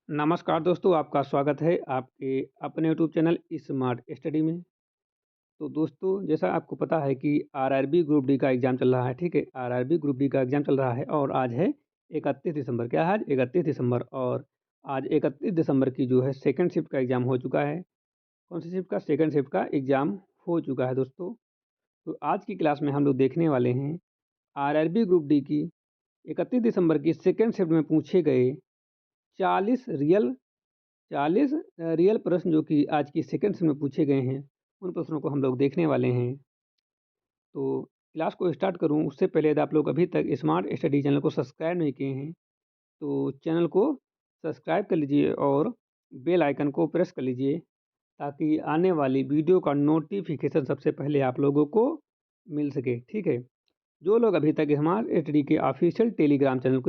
नमस्कार दोस्तों, आपका स्वागत है आपके अपने यूट्यूब चैनल स्मार्ट स्टडी में। तो दोस्तों, जैसा आपको पता है कि आरआरबी ग्रुप डी का एग्ज़ाम चल रहा है, ठीक है? आरआरबी ग्रुप डी का एग्ज़ाम चल रहा है और आज है 31 दिसंबर। क्या है आज? 31 दिसंबर और आज 31 दिसंबर की जो है सेकंड शिफ्ट का एग्ज़ाम हो चुका है। कौन सी शिफ्ट का? सेकंड शिफ्ट का एग्ज़ाम हो चुका है दोस्तों। तो आज की क्लास में हम लोग देखने वाले हैं आरआरबी ग्रुप डी की 31 दिसंबर की सेकंड शिफ्ट में पूछे गए 40 रियल 40 रियल प्रश्न जो कि आज की सेकंड शिफ्ट में पूछे गए हैं, उन प्रश्नों को हम लोग देखने वाले हैं। तो क्लास को स्टार्ट करूँ उससे पहले यदि आप लोग अभी तक स्मार्ट स्टडी चैनल को सब्सक्राइब नहीं किए हैं, तो चैनल को सब्सक्राइब कर लीजिए और बेल आइकन को प्रेस कर लीजिए ताकि आने वाली वीडियो का नोटिफिकेशन सबसे पहले आप लोगों को मिल सके, ठीक है? जो लोग अभी तक स्मार्ट स्टडी के ऑफिशियल टेलीग्राम चैनल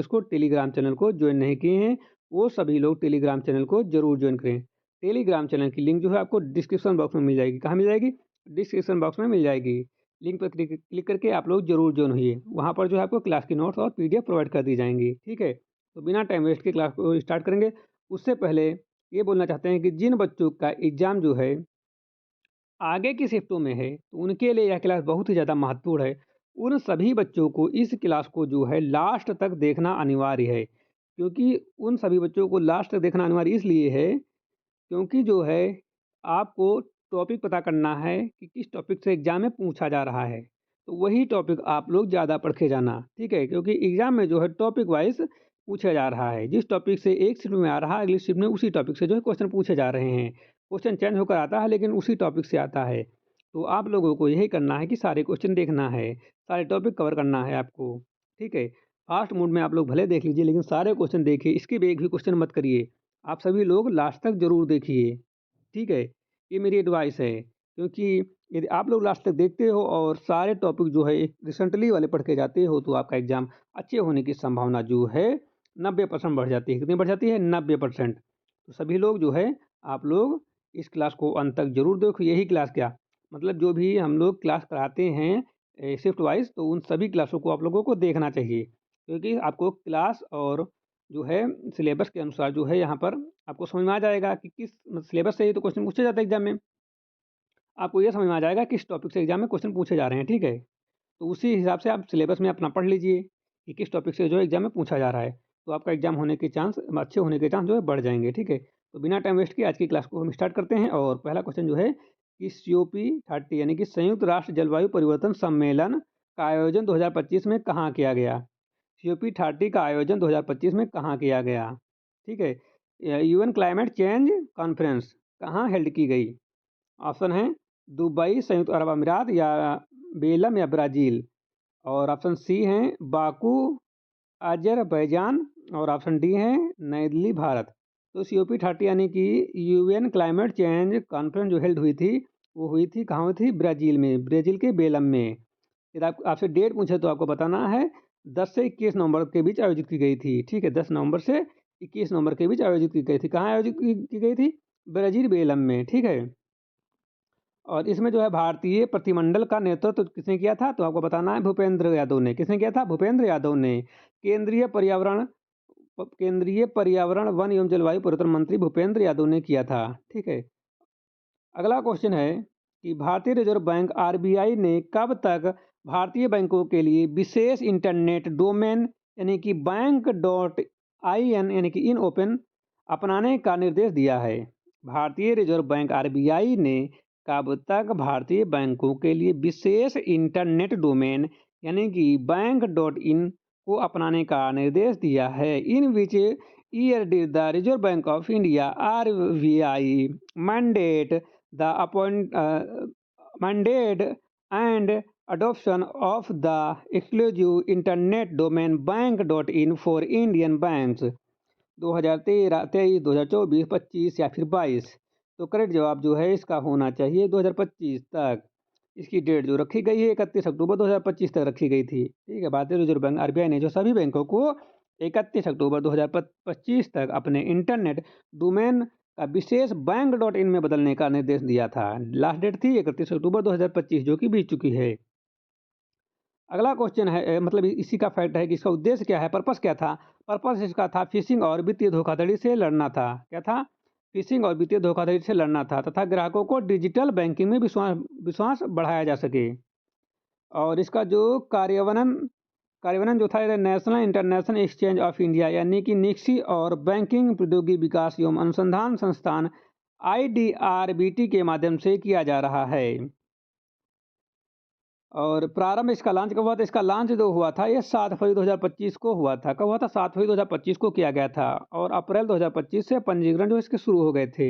को ज्वाइन नहीं किए हैं, वो सभी लोग टेलीग्राम चैनल को ज़रूर ज्वाइन करें। टेलीग्राम चैनल की लिंक जो है आपको डिस्क्रिप्शन बॉक्स में मिल जाएगी। कहाँ मिल जाएगी? डिस्क्रिप्शन बॉक्स में मिल जाएगी। लिंक पर क्लिक क्लिक करके आप लोग ज़रूर ज्वाइन होइए। वहाँ पर जो है आपको क्लास की नोट्स और पीडीएफ प्रोवाइड कर दी जाएँगी, ठीक है? तो बिना टाइम वेस्ट के क्लास को स्टार्ट करेंगे। उससे पहले ये बोलना चाहते हैं कि जिन बच्चों का एग्ज़ाम जो है आगे की शिफ्टों में है, तो उनके लिए यह क्लास बहुत ही ज़्यादा महत्वपूर्ण है। उन सभी बच्चों को इस क्लास को जो है लास्ट तक देखना अनिवार्य है, क्योंकि उन सभी बच्चों को लास्ट तक देखना अनिवार्य इसलिए है, क्योंकि जो है आपको टॉपिक पता करना है कि किस टॉपिक से एग्ज़ाम में पूछा जा रहा है। तो वही टॉपिक आप लोग ज़्यादा पढ़ के जाना, ठीक है? क्योंकि एग्ज़ाम में जो है टॉपिक वाइज़ पूछा जा रहा है। जिस टॉपिक से एक शिफ्ट में आ रहा है, अगली शिफ्ट में उसी टॉपिक से जो है क्वेश्चन पूछे जा रहे हैं। क्वेश्चन चेंज होकर आता है लेकिन उसी टॉपिक से आता है। तो आप लोगों को यही करना है कि सारे क्वेश्चन देखना है, सारे टॉपिक कवर करना है आपको, ठीक है? फास्ट मोड में आप लोग भले देख लीजिए लेकिन सारे क्वेश्चन देखिए, स्किप एक भी क्वेश्चन मत करिए। आप सभी लोग लास्ट तक ज़रूर देखिए, ठीक है? ये मेरी एडवाइस है, क्योंकि यदि आप लोग लास्ट तक देखते हो और सारे टॉपिक जो है रिसेंटली वाले पढ़ के जाते हो, तो आपका एग्ज़ाम अच्छे होने की संभावना जो है 90% बढ़ जाती है। कितनी बढ़ जाती है? 90%। तो सभी लोग जो है, आप लोग इस क्लास को अंत तक ज़रूर देखो। यही क्लास क्या, मतलब जो भी हम लोग क्लास कराते हैं शिफ्ट वाइज़, तो उन सभी क्लासों को आप लोगों को देखना चाहिए। क्योंकि आपको क्लास और जो है सिलेबस के अनुसार जो है यहाँ पर आपको समझ में आ जाएगा कि किस सिलेबस से ही तो क्वेश्चन पूछे जाते हैं एग्जाम में। आपको ये समझ में आ जाएगा किस टॉपिक से एग्जाम में क्वेश्चन पूछे जा रहे हैं, ठीक है? तो उसी हिसाब से आप सिलेबस में अपना पढ़ लीजिए कि किस टॉपिक से जो है एग्जाम में पूछा जा रहा है। तो आपका एग्जाम होने के चांस अच्छे होने के चांस जो है बढ़ जाएँगे, ठीक है? तो बिना टाइम वेस्ट किए आज की क्लास को हम स्टार्ट करते हैं और पहला क्वेश्चन जो है कि COP30 यानी कि संयुक्त राष्ट्र जलवायु परिवर्तन सम्मेलन का आयोजन 2025 में कहाँ किया गया? COP30 का आयोजन 2025 में कहाँ किया गया? ठीक है? यूएन क्लाइमेट चेंज कॉन्फ्रेंस कहाँ हेल्ड की गई? ऑप्शन है दुबई, संयुक्त अरब अमीरात या बेलम या ब्राज़ील और ऑप्शन सी है बाकू, अज़रबैजान और ऑप्शन डी है नई दिल्ली, भारत। तो COP30 यानी कि यूएन क्लाइमेट चेंज कॉन्फ्रेंस जो हेल्ड हुई थी, वो हुई थी कहाँ हुई थी? ब्राज़ील में, ब्राज़ील के बेलम में। यदि आप आपसे डेट पूछे तो आपको बताना है 10 से 21 नवंबर के बीच आयोजित की गई थी, ठीक है? 10 नवंबर से 21 नवंबर के बीच आयोजित की गई थी। कहाँ आयोजित की गई थी? ब्राज़ील बेलम में, ठीक है? और इसमें जो है भारतीय प्रतिमंडल का नेतृत्व किसने किया था? तो आपको बताना है भूपेंद्र यादव ने। किसने किया था? भूपेंद्र यादव ने। केंद्रीय पर्यावरण वन एवं जलवायु परिवर्तन मंत्री भूपेंद्र यादव ने किया था, ठीक है? अगला क्वेश्चन है कि भारतीय रिजर्व बैंक आरबीआई ने कब तक भारतीय बैंकों के लिए विशेष इंटरनेट डोमेन यानी कि बैंक डॉट आई एन यानी कि इन ओपन अपनाने का निर्देश दिया है? भारतीय रिजर्व बैंक आरबीआई ने कब तक भारतीय बैंकों के लिए विशेष इंटरनेट डोमेन यानी कि बैंक डॉट इन को अपनाने का निर्देश दिया है? In which year did the Reserve Bank of India RBI mandate the mandate and adoption of the exclusive internet domain bank.in for Indian banks 2013 23 2024 25 या फिर 22। तो करेक्ट जवाब जो है इसका होना चाहिए 2025 तक। इसकी डेट जो रखी गई है 31 अक्टूबर 2025 तक रखी गई थी, ठीक है? भारतीय रिजर्व बैंक आरबीआई ने जो सभी बैंकों को 31 अक्टूबर 2025 तक अपने इंटरनेट डोमेन का विशेष बैंक डॉट इन में बदलने का निर्देश दिया था। लास्ट डेट थी 31 अक्टूबर 2025 जो कि बीत चुकी है। अगला क्वेश्चन है मतलब इसी का फैक्ट है कि इसका उद्देश्य क्या है, पर्पस क्या था। पर्पस इसका था फिशिंग और वित्तीय धोखाधड़ी से लड़ना था। क्या था? फिशिंग और वित्तीय धोखाधड़ी से लड़ना था तथा ग्राहकों को डिजिटल बैंकिंग में विश्वास विश्वास बढ़ाया जा सके। और इसका जो कार्यान्वयन कार्यान्वयन जो था national international exchange of India यानी कि निक्सी और बैंकिंग प्रौद्योगिकी विकास एवं अनुसंधान संस्थान IDRBT के माध्यम से किया जा रहा है। और प्रारंभ इसका लॉन्च कब हुआ था? इसका लॉन्च जो हुआ था ये 7 फरवरी 2025 को हुआ था। कब हुआ था? 7 फरवरी 2025 को किया गया था और अप्रैल 2025 से पंजीकरण जो इसके शुरू हो गए थे।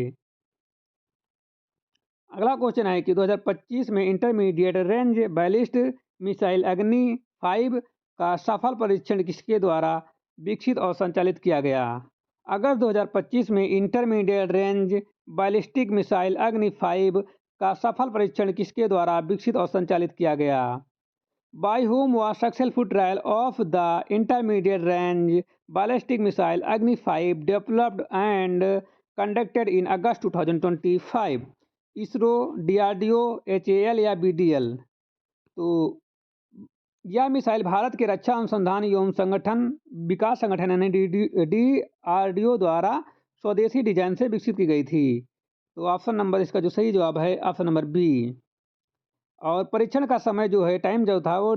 अगला क्वेश्चन है कि 2025 में इंटरमीडिएट रेंज बैलिस्ट मिसाइल अग्नि 5 का सफल परीक्षण किसके द्वारा विकसित और संचालित किया गया? अगस्त 2025 में इंटरमीडिएट रेंज बैलिस्टिक मिसाइल अग्नि 5 का सफल परीक्षण किसके द्वारा विकसित और संचालित किया गया? By whom was successful trial of the intermediate range ballistic missile Agni 5 developed and conducted in August 2025? ISRO, DRDO, HAL या BDL? तो यह मिसाइल भारत के रक्षा अनुसंधान एवं संगठन विकास संगठन यानी DRDO द्वारा स्वदेशी डिजाइन से विकसित की गई थी। तो ऑप्शन नंबर इसका जो सही जवाब है ऑप्शन नंबर बी। और परीक्षण का समय जो है टाइम जो था वो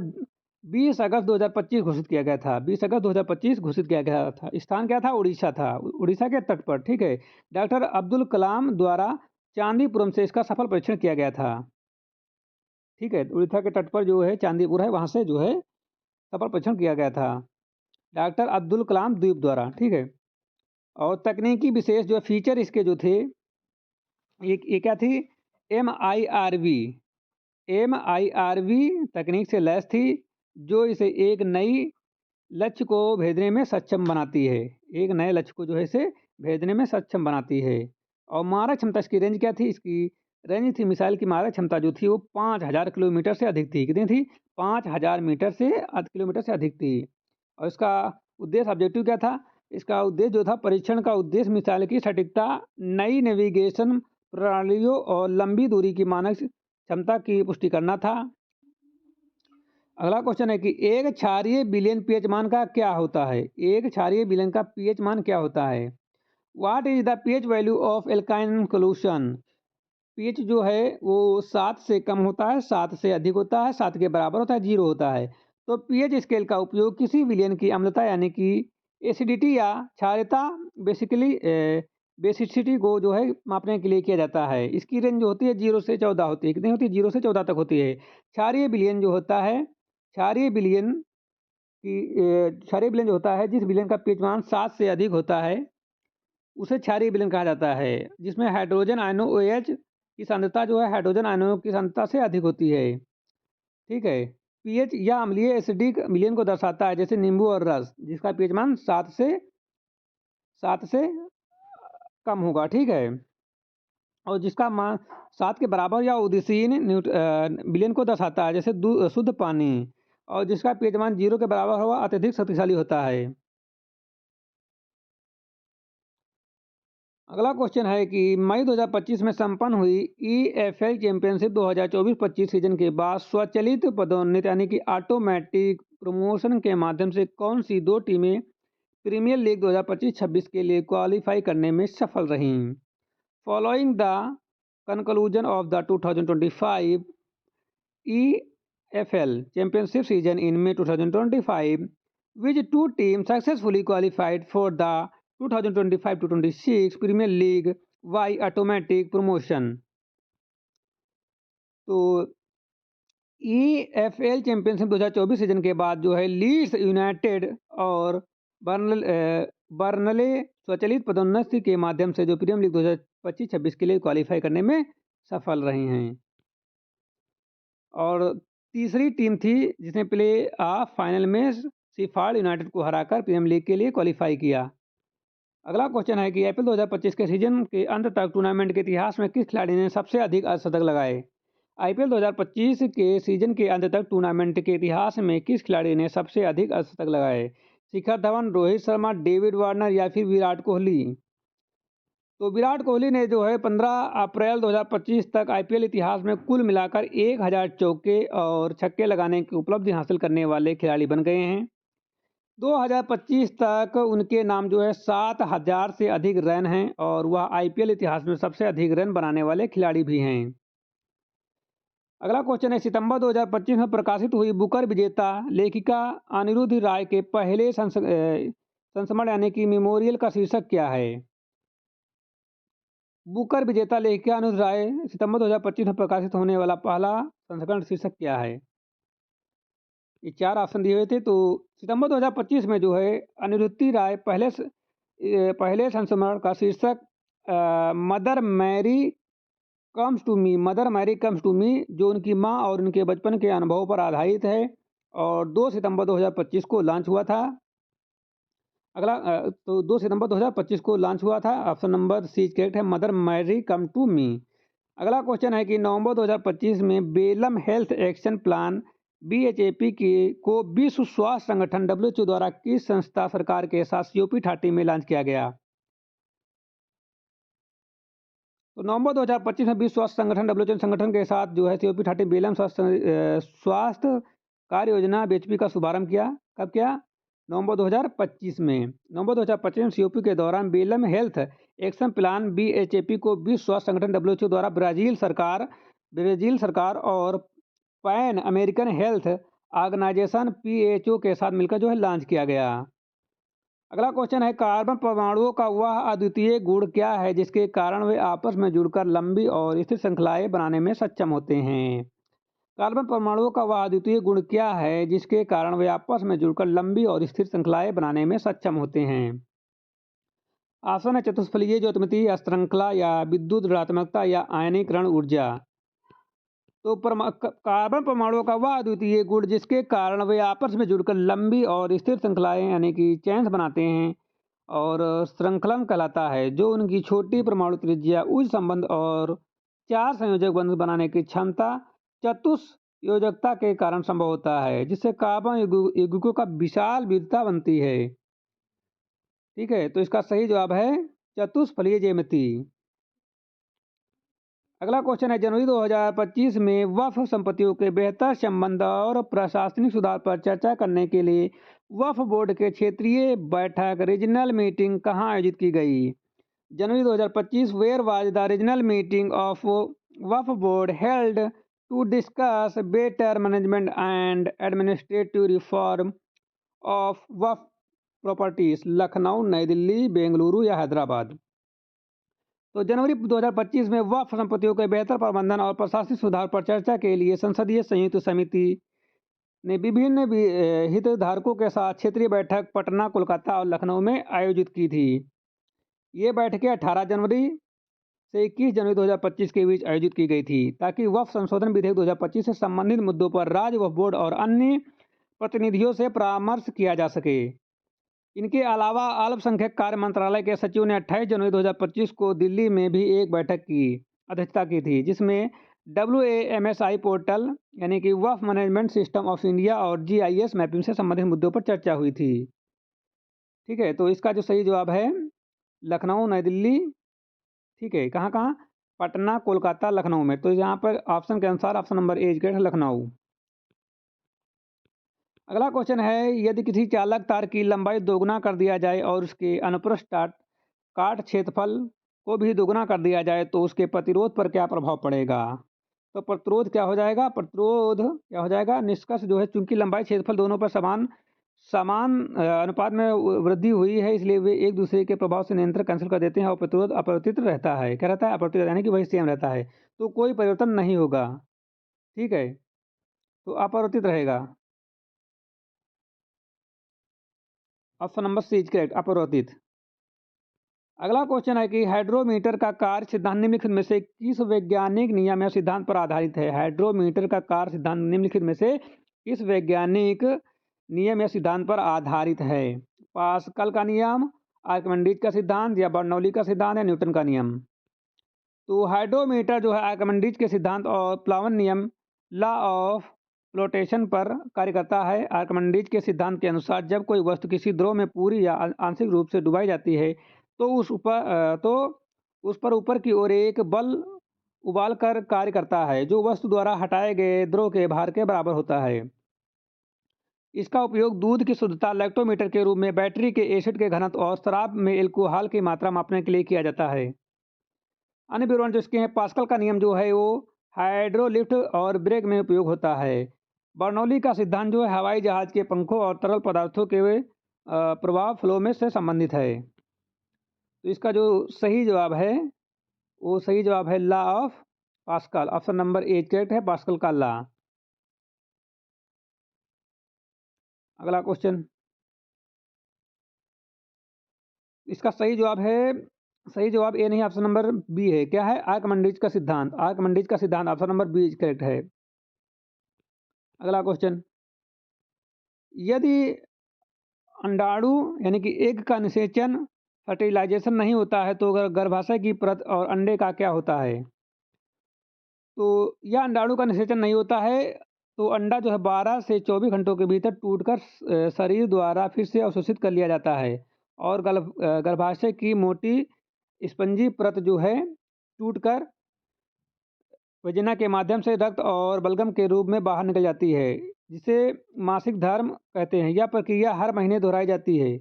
20 अगस्त 2025 घोषित किया गया था। 20 अगस्त 2025 घोषित किया गया था। स्थान क्या था? उड़ीसा था, उड़ीसा के तट पर। ठीक है। डॉक्टर अब्दुल कलाम द्वारा चांदीपुरम से इसका सफल परीक्षण किया गया था। ठीक है। उड़ीसा के तट पर जो है चांदीपुर है, वहाँ से जो है सफल परीक्षण किया गया था डॉक्टर अब्दुल कलाम द्वीप द्वारा। ठीक है। और तकनीकी विशेष जो फीचर इसके जो थे ये क्या थी? MIRV तकनीक से लैस थी जो इसे एक नई लक्ष्य को भेजने में सक्षम बनाती है। एक नए लक्ष्य को जो है इसे भेजने में सक्षम बनाती है। और मारक क्षमता इसकी रेंज क्या थी? इसकी रेंज थी मिसाइल की मारक क्षमता जो थी वो 5000 किलोमीटर से अधिक थी। कितनी थी? 5000 किलोमीटर से अधिक थी। और इसका उद्देश्य ऑब्जेक्टिव क्या था? इसका उद्देश्य जो था परीक्षण का उद्देश्य मिसाइल की सटीकता, नई नेविगेशन प्रणालियों और लंबी दूरी की मानक क्षमता की पुष्टि करना था। अगला क्वेश्चन है कि एक क्षारीय विलयन पीएच मान का क्या होता है? एक क्षारीय विलयन का पीएच मान क्या होता है? What is the pH value of alkyne solution? PH जो है वो 7 से कम होता है, 7 से अधिक होता है, 7 के बराबर होता है, 0 होता है। तो पीएच स्केल का उपयोग किसी विलयन की अम्लता यानी कि एसिडिटी या क्षारीयता बेसिकली बेसिसिटी को जो है मापने के लिए किया जाता है। इसकी रेंज जो होती है 0 से 14 होती है। कितनी होती है? 0 से 14 तक होती है। क्षारीय विलयन जो होता है क्षारीय विलयन जो होता है जिस विलयन का पीएच मान 7 से अधिक होता है उसे क्षारीय विलयन कहा जाता है, जिसमें हाइड्रोजन आयनों OH की सांद्रता जो है हाइड्रोजन आयनों की सांद्रता से अधिक होती है। ठीक है। पीएच या अम्लीय एसिडिक विलयन को दर्शाता है, जैसे नींबू और रस, जिसका पीएच मान 7 से कम होगा। ठीक है। और जिसका मान 7 के बराबर या उदासीन विलयन को दर्शाता है, जैसे शुद्ध पानी। और जिसका पीएच मान 0 के बराबर होगा अत्यधिक शक्तिशाली होता है। अगला क्वेश्चन है कि मई 2025 में संपन्न हुई EFL चैंपियनशिप 2024-25 सीजन के बाद स्वचालित पदोन्नति यानी कि ऑटोमेटिक प्रमोशन के माध्यम से कौन सी 2 टीमें प्रीमियर लीग 2025-26 के लिए क्वालिफाई करने में सफल रहीं? Following the conclusion of the 2025 EFL championship season in May 2025, which 2 teams successfully qualified for the 2025-26 Premier League by automatic promotion? तो EFL चैंपियनशिप 2024 सीजन के बाद जो है लीड्स यूनाइटेड और बर्नले स्वचालित पदोन्नति के माध्यम से जो प्रीमियर लीग 2025-26 के लिए क्वालिफाई करने में सफल रही हैं। और तीसरी टीम थी जिसने प्ले ऑफ फाइनल में शिफार्ड यूनाइटेड को हराकर प्रीमियर लीग के लिए क्वालिफाई किया। अगला क्वेश्चन है कि IPL 2025 के सीजन के अंत तक टूर्नामेंट के इतिहास में किस खिलाड़ी ने सबसे अधिक अर्धशतक लगाए? IPL 2025 के सीजन के अंत तक टूर्नामेंट के इतिहास में किस खिलाड़ी ने सबसे अधिक अर्धशतक लगाए? शिखर धवन, रोहित शर्मा, डेविड वार्नर या फिर विराट कोहली? तो विराट कोहली ने जो है 15 अप्रैल 2025 तक आईपीएल इतिहास में कुल मिलाकर 1000 चौके और छक्के लगाने की उपलब्धि हासिल करने वाले खिलाड़ी बन गए हैं। 2025 तक उनके नाम जो है 7000 से अधिक रन हैं और वह आईपीएल इतिहास में सबसे अधिक रन बनाने वाले खिलाड़ी भी हैं। अगला क्वेश्चन है, सितंबर 2025 में प्रकाशित हुई बुकर विजेता लेखिका अनिरुद्ध राय के पहले संस्मरण यानी कि मेमोरियल का शीर्षक क्या है? बुकर विजेता लेखिका अनिरुद्ध राय सितंबर 2025 में प्रकाशित होने वाला पहला संस्करण शीर्षक क्या है? ये 4 ऑप्शन दिए हुए थे। तो सितंबर 2025 में जो है अनिरुद्धि राय पहले संस्मरण का शीर्षक Mother Mary comes to me जो उनकी माँ और उनके बचपन के अनुभवों पर आधारित है और 2 सितंबर 2025 को लॉन्च हुआ था। तो 2 सितंबर 2025 को लॉन्च हुआ था। ऑप्शन नंबर सी करेक्ट है, Mother Mary come to me. अगला क्वेश्चन है कि नवंबर 2025 में Belem health action plan BHAP को विश्व स्वास्थ्य संगठन डब्ल्यूएचओ द्वारा किस संस्था सरकार के साथ सीओपी 30 में लॉन्च किया गया? तो नवंबर 2025 में विश्व स्वास्थ्य संगठन डब्ल्यूएचओ संगठन के साथ जो है सीओपी 30 बेलम स्वास्थ्य कार्य योजना बीएचपी का शुभारंभ किया। कब किया? नवंबर 2025 में। नवंबर 2025 में सीओपी के दौरान Belem health action plan BHAP को विश्व स्वास्थ्य संगठन डब्ल्यूएचओ द्वारा ब्राजील सरकार और Pan American health organization PHO के साथ मिलकर जो है लॉन्च किया गया। अगला क्वेश्चन है, कार्बन परमाणुओं का वह अद्वितीय गुण क्या है जिसके कारण वे आपस में जुड़कर लंबी और स्थिर श्रृंखलाएं बनाने में सक्षम होते हैं? कार्बन परमाणुओं का वह अद्वितीय गुण क्या है जिसके कारण वे आपस में जुड़कर लंबी और स्थिर श्रृंखलाएं बनाने में सक्षम होते हैं? ऑप्शन है चतुष्फलकीय ज्योतिर्मयी श्रृंखला या विद्युत ऋणात्मकता या आयनीकरण ऊर्जा। तो कार्बन परमाणुओं का वह अद्वितीय गुण जिसके कारण वे आपस में जुड़कर लंबी और स्थिर श्रृंखलाएं यानी कि चेन्स बनाते हैं और श्रृंखलन कहलाता है, जो उनकी छोटी परमाणु त्रिज्या, उच्च संबंध और 4 संयोजक बंध बनाने की क्षमता चतुष्योजकता के कारण संभव होता है, जिससे कार्बन यौगिकों का विशाल विविधता बनती है। ठीक है, तो इसका सही जवाब है चतुष्फलकीय ज्यामिति। अगला क्वेश्चन है, जनवरी 2025 में वक्फ संपत्तियों के बेहतर संबंध और प्रशासनिक सुधार पर चर्चा करने के लिए वक्फ बोर्ड के क्षेत्रीय बैठक रीजनल मीटिंग कहाँ आयोजित की गई? जनवरी 2025 where was the regional meeting of Waqf board held to discuss better management and administrative reform of Waqf properties? Lucknow, New Delhi, Bengaluru या हैदराबाद? तो जनवरी 2025 में वक्फ संपत्तियों के बेहतर प्रबंधन और प्रशासनिक सुधार पर चर्चा के लिए संसदीय संयुक्त समिति ने विभिन्न हितधारकों के साथ क्षेत्रीय बैठक पटना, कोलकाता और लखनऊ में आयोजित की थी। ये बैठकें 18 जनवरी से 21 जनवरी 2025 के बीच आयोजित की गई थी ताकि वक्फ संशोधन विधेयक 2025 से संबंधित मुद्दों पर राज्य वक्फ बोर्ड और अन्य प्रतिनिधियों से परामर्श किया जा सके। इनके अलावा अल्पसंख्यक कार्य मंत्रालय के सचिव ने 28 जनवरी 2025 को दिल्ली में भी एक बैठक की अध्यक्षता की थी, जिसमें WAMSI पोर्टल यानी कि वक्फ मैनेजमेंट सिस्टम ऑफ इंडिया और GIS मैपिंग से संबंधित मुद्दों पर चर्चा हुई थी। ठीक है, तो इसका जो सही जवाब है लखनऊ, नई दिल्ली। ठीक है, कहाँ कहाँ? पटना, कोलकाता, लखनऊ में। तो यहाँ पर ऑप्शन के अनुसार ऑप्शन नंबर ए है लखनऊ। अगला क्वेश्चन है, यदि किसी चालक तार की लंबाई दोगुना कर दिया जाए और उसके अनुप्रस्थ काट क्षेत्रफल को भी दोगुना कर दिया जाए तो उसके प्रतिरोध पर क्या प्रभाव पड़ेगा? तो प्रतिरोध क्या हो जाएगा? निष्कर्ष जो है, चूंकि लंबाई क्षेत्रफल दोनों पर समान अनुपात में वृद्धि हुई है, इसलिए वे एक दूसरे के प्रभाव से नियंत्रण कैंसिल कर देते हैं और प्रतिरोध अपरिवर्तित रहता है। क्या रहता है? अपरिवर्तित, यानी कि वही सेम रहता है, तो कोई परिवर्तन नहीं होगा। ठीक है, तो अपरिवर्तित रहेगा। Option number C is correct, अपरिवर्तित। अगला क्वेश्चन है कि हाइड्रोमीटर का कार्य सिद्धांत निम्नलिखित में से किस वैज्ञानिक नियम या सिद्धांत पर आधारित है? हाइड्रोमीटर का कार्य सिद्धांत निम्नलिखित में से किस वैज्ञानिक नियम या सिद्धांत पर आधारित है? पास्कल का नियम, आर्किमिडीज का सिद्धांत या बर्नौली का सिद्धांत या न्यूटन का नियम? तो हाइड्रोमीटर जो है आर्किमिडीज के सिद्धांत और प्लावन नियम, लॉ ऑफ फ्लोटेशन पर कार्य करता है। आर्किमिडीज के सिद्धांत के अनुसार जब कोई वस्तु किसी द्रव में पूरी या आंशिक रूप से डुबाई जाती है तो उस पर ऊपर की ओर एक बल उबाल कर कार्य करता है, जो वस्तु द्वारा हटाए गए द्रव के भार के बराबर होता है। इसका उपयोग दूध की शुद्धता लैक्टोमीटर के रूप में, बैटरी के एसिड के घनत्व और शराब में एल्कोहल की मात्रा मापने के लिए किया जाता है। अन्य विवरण जो इसके हैं, पास्कल का नियम जो है वो हाइड्रोलिफ्ट और ब्रेक में उपयोग होता है। बर्नौली का सिद्धांत जो है हवाई जहाज के पंखों और तरल पदार्थों के प्रवाह फ्लो में से संबंधित है। तो इसका जो सही जवाब है वो सही जवाब है law of pascal. Option number A correct है, पास्कल का लॉ। अगला क्वेश्चन, इसका सही जवाब ए नहीं, ऑप्शन नंबर बी है। क्या है? आर्कमिडीज का सिद्धांत। आर्कमिडीज का सिद्धांत, ऑप्शन नंबर बी करेक्ट है। अगला क्वेश्चन, यदि अंडाणु यानी कि एग का निषेचन फर्टिलाइजेशन नहीं होता है तो गर्भाशय की परत और अंडे का क्या होता है? तो यह अंडाणु का निषेचन नहीं होता है तो अंडा जो है 12 से 24 घंटों के भीतर टूटकर शरीर द्वारा फिर से अवशोषित कर लिया जाता है और गर्भाशय की मोटी स्पंजी परत जो है टूटकर वजिना के माध्यम से रक्त और बलगम के रूप में बाहर निकल जाती है, जिसे मासिक धर्म कहते हैं। यह प्रक्रिया हर महीने दोहराई जाती है।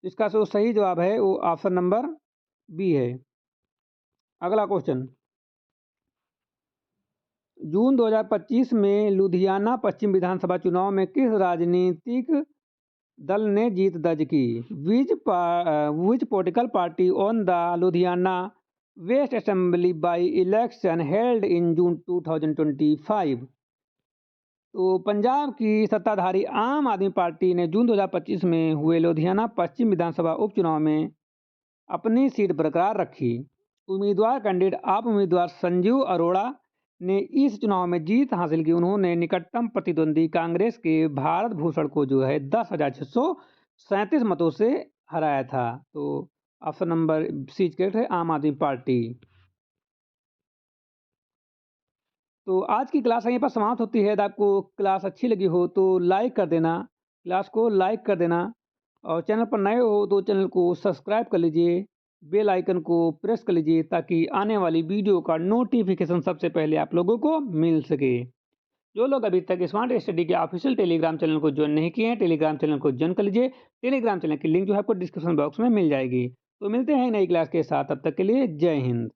इसका जो सही जवाब है वो ऑप्शन नंबर बी है। अगला क्वेश्चन, जून 2025 में लुधियाना पश्चिम विधानसभा चुनाव में किस राजनीतिक दल ने जीत दर्ज की? Which political party won the Ludhiana West assembly by election held in June 2025? तो पंजाब की सत्ताधारी आम आदमी पार्टी ने जून 2025 में हुए लुधियाना पश्चिम विधानसभा उपचुनाव में अपनी सीट बरकरार रखी। उम्मीदवार कैंडिडेट आप उम्मीदवार संजीव अरोड़ा ने इस चुनाव में जीत हासिल की। उन्होंने निकटतम प्रतिद्वंदी कांग्रेस के भारत भूषण को जो है 10,637 मतों से हराया था। तो ऑप्शन नंबर सी करेक्ट है, आम आदमी पार्टी। तो आज की क्लास यहीं पर समाप्त होती है। यदि आपको क्लास अच्छी लगी हो तो लाइक कर देना, क्लास को लाइक कर देना, और चैनल पर नए हो तो चैनल को सब्सक्राइब कर लीजिए, बेल आइकन को प्रेस कर लीजिए ताकि आने वाली वीडियो का नोटिफिकेशन सबसे पहले आप लोगों को मिल सके। जो लोग अभी तक स्मार्ट स्टडी के ऑफिशियल टेलीग्राम चैनल को ज्वाइन नहीं किए हैं, टेलीग्राम चैनल को ज्वाइन कर लीजिए। टेलीग्राम चैनल की लिंक जो है आपको डिस्क्रिप्शन बॉक्स में मिल जाएगी। तो मिलते हैं नई क्लास के साथ, तब तक के लिए जय हिंद।